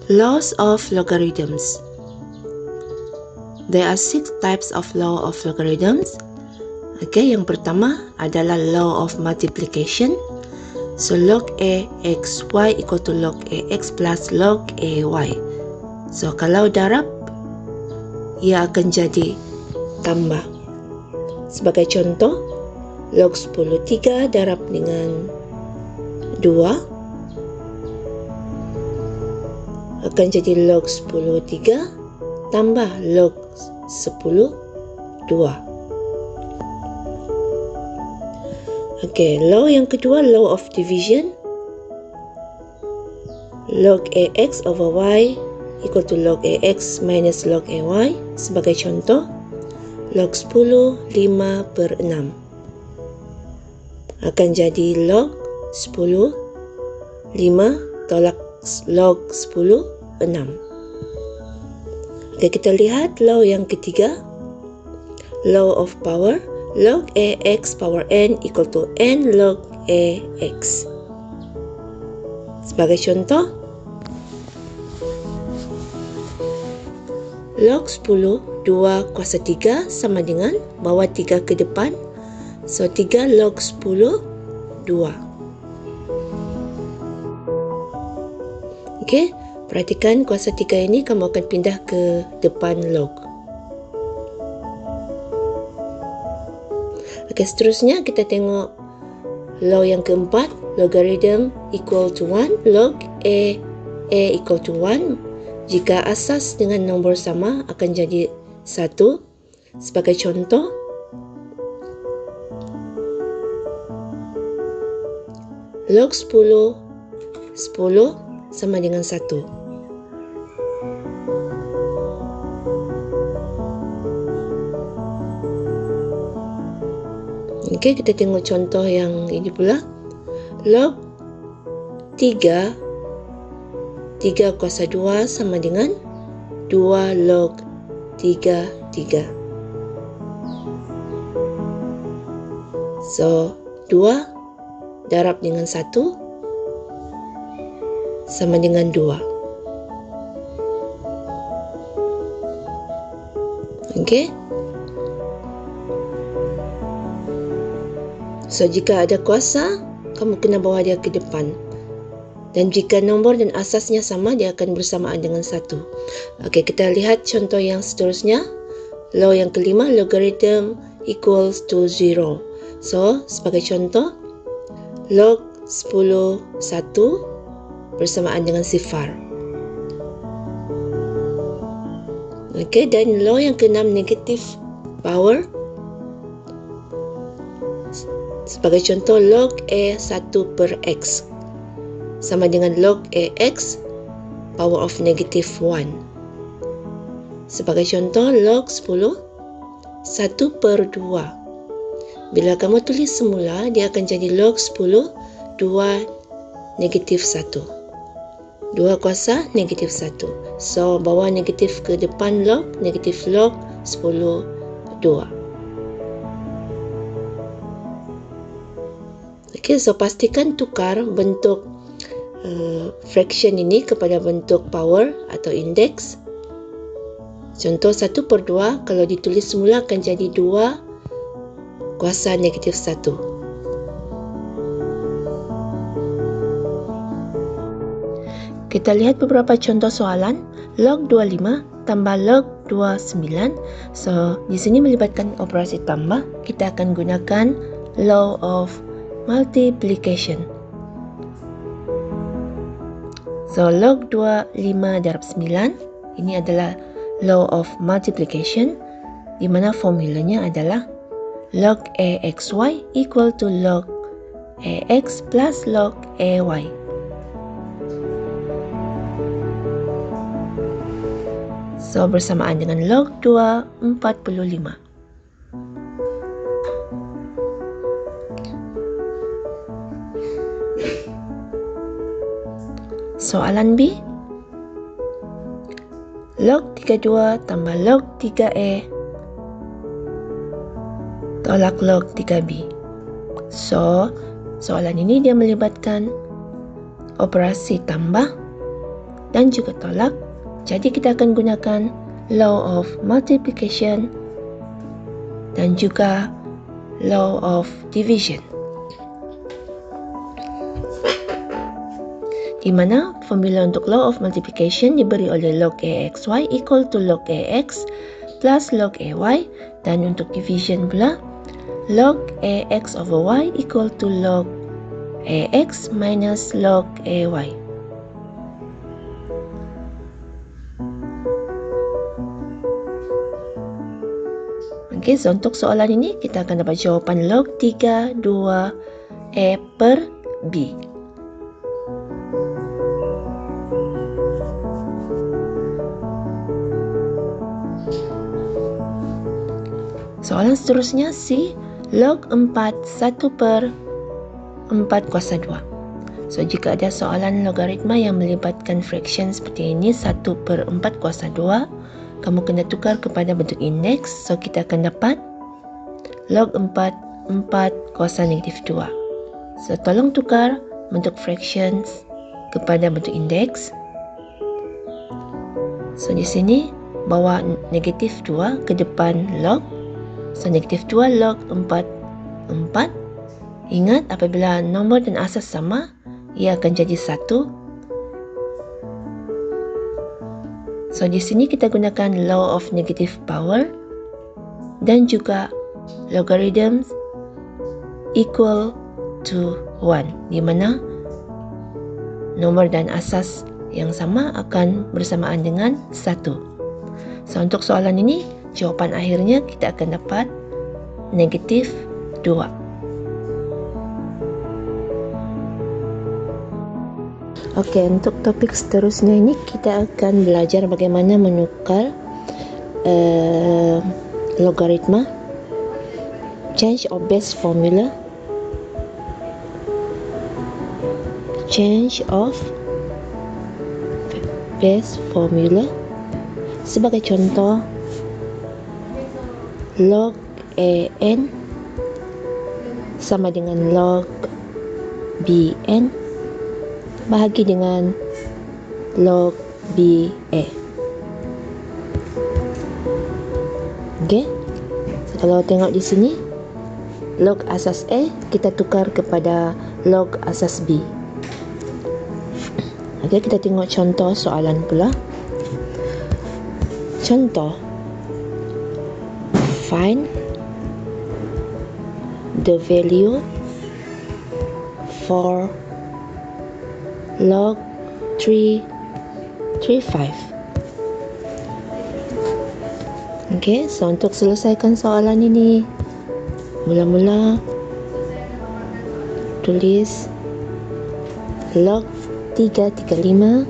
Laws of logarithms. There are 6 types of law of logarithms. Okay, yang pertama adalah law of multiplication. So log A x y equal to log A x plus log A y. So kalau darab, ia akan jadi tambah. Sebagai contoh, log 10 3 darab dengan 2 akan jadi log 10 3 tambah log 10 2. Okey, law yang kedua, law of division. Log AX over Y equal to log AX minus log AY. Sebagai contoh, log 10 5 per 6 akan jadi log 10 5 tolak log 10 6. Okay, kita lihat law yang ketiga, law of power. Log AX power N equal to N log AX. Sebagai contoh, log 10 2 kuasa 3 sama dengan bawa 3 ke depan. So 3 log 10 2. Okey, perhatikan kuasa 3 ini kamu akan pindah ke depan log. Okey, seterusnya kita tengok law yang keempat, logarithm equal to 1, log A equal to 1. Jika asas dengan nombor sama akan jadi 1. Sebagai contoh, log 10 sama dengan 1. Okey, kita tengok contoh yang ini pula. Log 3 kuasa 2 sama dengan 2 log 3 3. So 2 darab dengan 1 sama dengan 2. Okey. So jika ada kuasa, kamu kena bawa dia ke depan. Dan jika nombor dan asasnya sama, dia akan bersamaan dengan 1. Okey, kita lihat contoh yang seterusnya. Law yang kelima, logarithm equals to 0. So, sebagai contoh, log 10 1 bersamaan dengan 0. Okey, dan law yang keenam, negative power. Sebagai contoh, log A 1 per X sama dengan log AX power of negative 1. Sebagai contoh, log 10 1 per 2. Bila kamu tulis semula, dia akan jadi log 10 2 negatif 1. 2 kuasa negatif 1. So, bawa negatif ke depan log, negatif log 10 2. Okey, so pastikan tukar bentuk fraction ini kepada bentuk power atau indeks. Contoh 1 per 2 kalau ditulis semula akan jadi 2 kuasa negatif 1. Kita lihat beberapa contoh soalan. Log 25 tambah log 29. So, di sini melibatkan operasi tambah. Kita akan gunakan law of multiplication. So, log 25 darab 9. Ini adalah law of multiplication, di mana formulanya adalah log AXY equal to log AX plus log AY. So, bersamaan dengan log 2 45. Soalan B. Log 32 tambah log 3A tolak log 3B. So, soalan ini dia melibatkan operasi tambah dan juga tolak. Jadi kita akan gunakan law of multiplication dan juga law of division, di mana formula untuk law of multiplication diberi oleh log AXY equal to log AX plus log AY, dan untuk division pula log AX over Y equal to log AX minus log AY. Okey, so untuk soalan ini kita akan dapat jawapan log 3, 2, A per B. Soalan seterusnya C, log 4, 1 per 4 kuasa 2. So, jika ada soalan logaritma yang melibatkan fraction seperti ini, 1 per 4 kuasa 2, kamu kena tukar kepada bentuk indeks. So, kita akan dapat log 4, 4 kuasa negatif 2. So, tolong tukar bentuk fractions kepada bentuk indeks. So, di sini bawa negatif 2 ke depan log. So, negatif 2 log 4, 4. Ingat, apabila nombor dan asas sama, ia akan jadi 1. So, di sini kita gunakan law of negative power dan juga logarithm equal to 1, di mana nombor dan asas yang sama akan bersamaan dengan 1. So, untuk soalan ini, jawapan akhirnya kita akan dapat negatif 2. Okey, untuk topik seterusnya ini kita akan belajar bagaimana menukar logaritma, change of base formula, change of base formula. Sebagai contoh, log AN sama dengan log BN bahagi dengan log BA. Okey. So, kalau tengok di sini, log asas A kita tukar kepada log asas B. Okey, kita tengok contoh soalan pula. Contoh, find the value for log 335. Okey, so untuk selesaikan soalan ini, mula-mula tulis log 335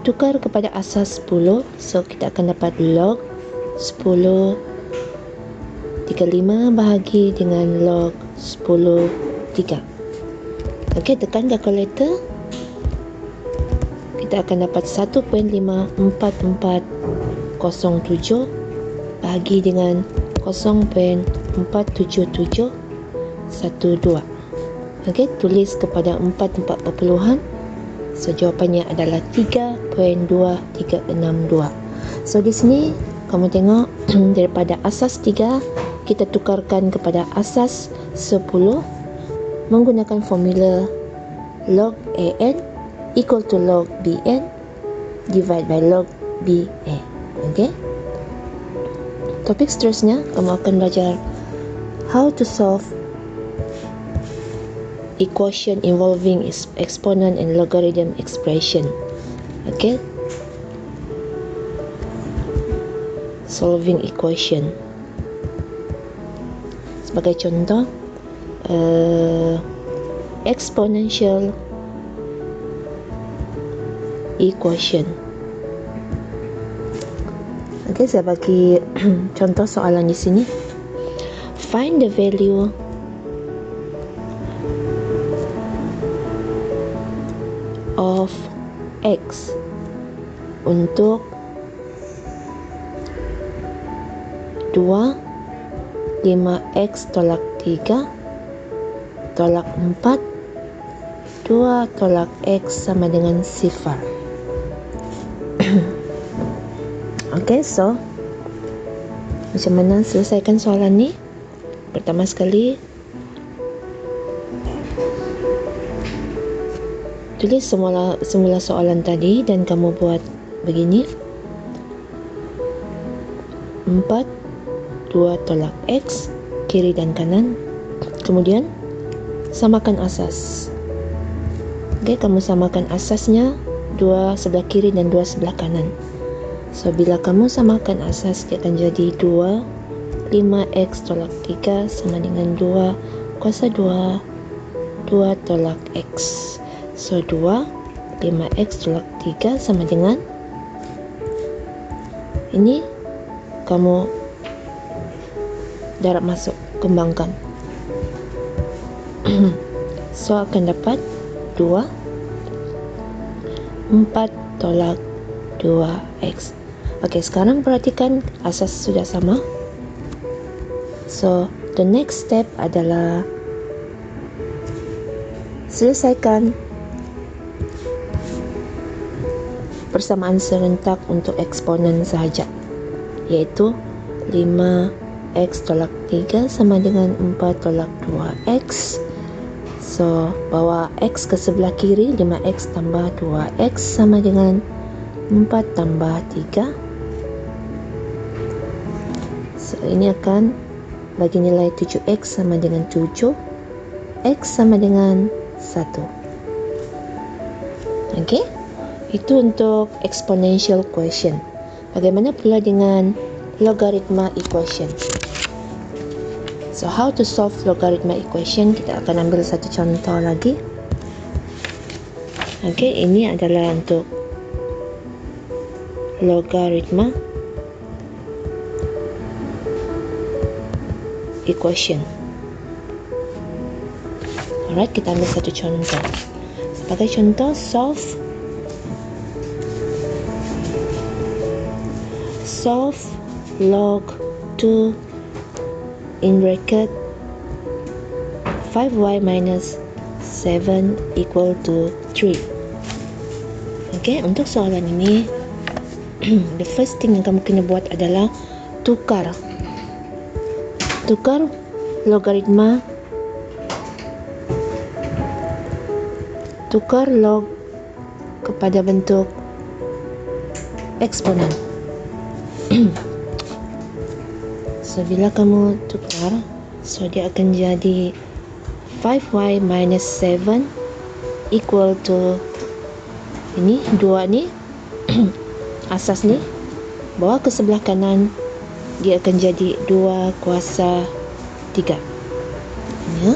tukar kepada asas 10. So, kita akan dapat log 10 35 bahagi dengan log 10 3. Okey, tekan kalkulator. Kita akan dapat 1.54407 bahagi dengan 0.47712. Okey, tulis kepada 4 perpuluhan. So, jawapannya adalah 3.2362. So, di sini kamu tengok daripada asas 3 kita tukarkan kepada asas 10 menggunakan formula log AN equal to log BN divide by log BA. Okey. Topik seterusnya kamu akan belajar how to solve equation involving exponent and logarithm expression. Okey. Solving equation. Sebagai contoh, exponential equation. Okey, saya bagi contoh soalan di sini. Find the value of x untuk 2, 5x tolak 3 tolak 4, 2 tolak x sama dengan 0. Okay, so macam mana selesaikan soalan ni? Pertama sekali, tulis semula soalan tadi dan kamu buat begini. 4, 2 tolak X, kiri dan kanan. Kemudian, samakan asas. Okay, kamu samakan asasnya, 2 sebelah kiri dan 2 sebelah kanan. So, bila kamu samakan asas, dia akan jadi 2, 5X tolak 3 sama dengan 2 kuasa 2, 2 tolak X. So, 2, 5X tolak 3 sama dengan, ini kamu darab masuk, kembangkan. So, akan dapat 2, 4 tolak 2X. Okey, sekarang perhatikan asas sudah sama. So, the next step adalah selesaikan persamaan serentak untuk eksponen sahaja, iaitu 5X tolak 3 sama dengan 4 tolak 2X. So, bawa X ke sebelah kiri, 5X tambah 2X sama dengan 4 tambah 3. So, ini akan bagi nilai 7X sama dengan 7, X sama dengan 1. Okey, itu untuk exponential quotient. Bagaimana pula dengan logaritma equation? So, how to solve logaritma equation? Kita akan ambil satu contoh lagi. Okey, ini adalah untuk logaritma equation. Alright, kita ambil satu contoh. Sebagai contoh, solve log 2 in bracket 5y minus 7 equal to 3. Okay, untuk soalan ini, the first thing yang kamu kena buat adalah tukar logaritma, tukar log kepada bentuk eksponen. So, bila kamu tukar, so dia akan jadi 5y minus 7 equal to, ini 2 ni asas ni, bawa ke sebelah kanan, dia akan jadi 2 kuasa 3. Ya.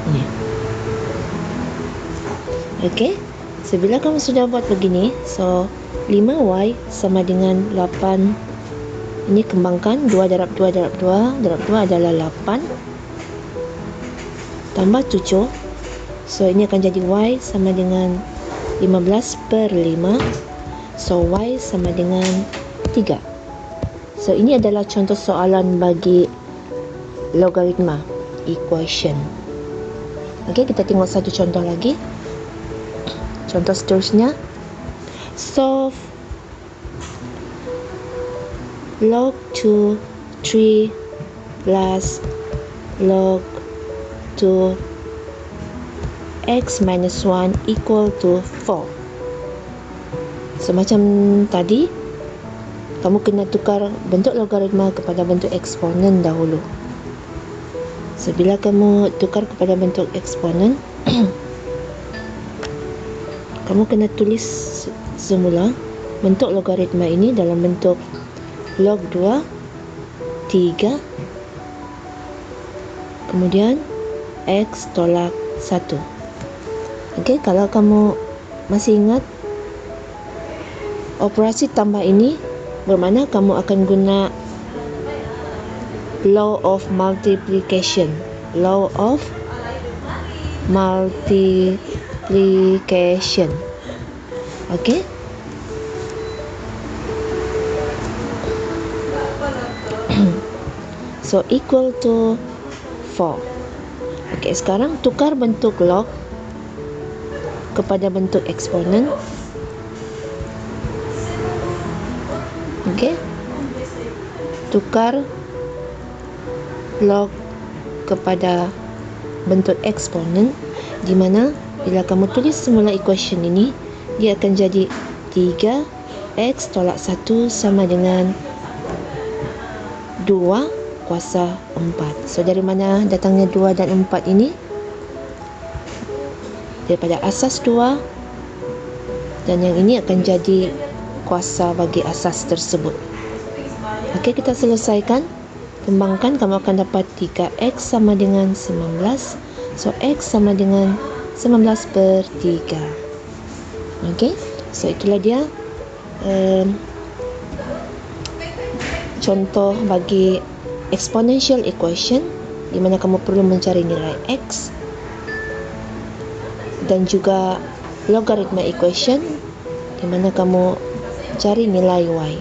Ni. Okey. So, bila kamu sudah buat begini, so 5y sama dengan 8. Ini kembangkan, 2 darab 2 darab 2, darab 2 adalah 8. Tambah 7. So, ini akan jadi y sama dengan 15 per 5. So, y sama dengan 3. So, ini adalah contoh soalan bagi logaritma equation. Okey, kita tengok satu contoh lagi. Contoh seterusnya, solve log 2 3 plus log 2 x minus 1 equal to 4. So, macam tadi, kamu kena tukar bentuk logaritma kepada bentuk eksponen dahulu. So, bila kamu tukar kepada bentuk eksponen, kamu kena tulis semula bentuk logaritma ini dalam bentuk log 2, 3, kemudian x tolak 1. Okey, kalau kamu masih ingat, operasi tambah ini bermakna kamu akan guna law of multiplication. Law of multiplication. Okey. So, equal to 4. Okey, sekarang tukar bentuk log kepada bentuk eksponen. Okey. Tukar log kepada bentuk eksponen, di mana bila kamu tulis semula equation ini, dia akan jadi 3x tolak 1 sama dengan 2 kuasa 4. So dari mana datangnya 2 dan 4 ini? Daripada asas 2, dan yang ini akan jadi kuasa bagi asas tersebut. Okey, kita selesaikan. Kembangkan, kamu akan dapat 3x sama dengan 19. So x sama dengan 19 per 3. Okey, so itulah dia contoh bagi exponential equation, di mana kamu perlu mencari nilai x, dan juga logaritma equation, di mana kamu cari nilai y.